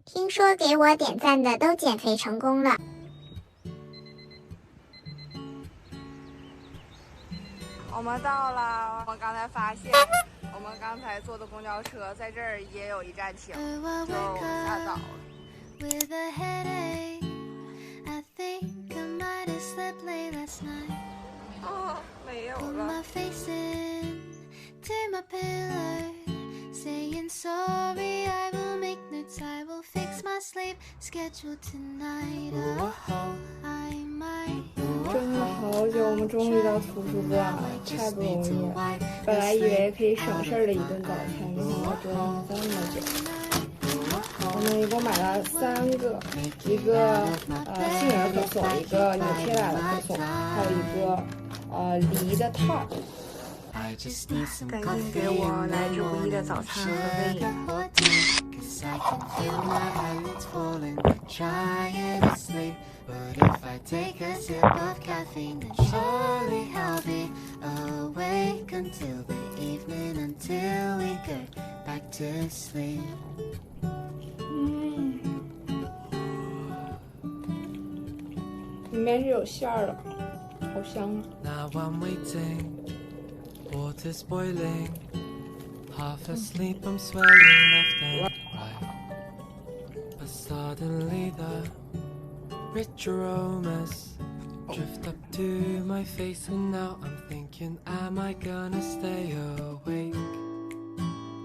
听说给我点赞的都减肥成功了。我们到了，我刚才发现，我们刚才坐的公交车在这儿也有一站停，就是我们下早了。哦，没有了。真的好久，我们终于到图书馆了，太不容易了。本来以为可以省事儿的一顿早餐，没想到折腾这么久。我们一共买了3个，一个杏仁可颂，一个纽贴拉的可颂，还有一个梨的套。赶紧给我来之不易的早餐和胃饮。But if I take a sip of caffeine, then surely I'll be awake until the evening, until we get back to sleep. 里面是有馅儿的，好香啊 Now I'm waiting, water's boiling, half asleep I'm swaying left and right. But suddenly the rich aromas drift up to my face, and now I'm thinking, am I gonna stay awake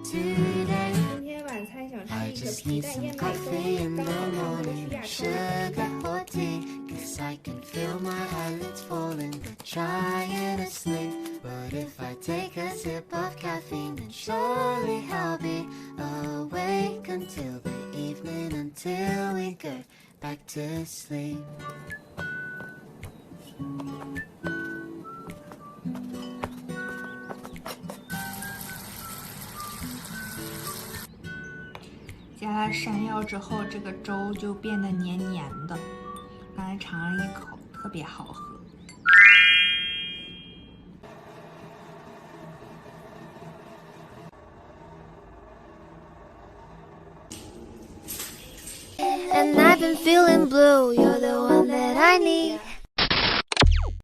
today? 今天晚餐想吃 I 一个 just 皮 need 蛋 some 燕麦 coffee 粥， in 刚 the 好呢我 morning, 们吃点 sugar or tea, 'cause I can feel my eyelids falling, but trying to sleep. But if I take a sip of caffeine, then surely I'll be awake until the evening, until we get back to sleep. 加了山药之后，这个粥就变得黏黏的。刚才尝了一口，特别好喝。And I've been feeling blue, you're the one that I need.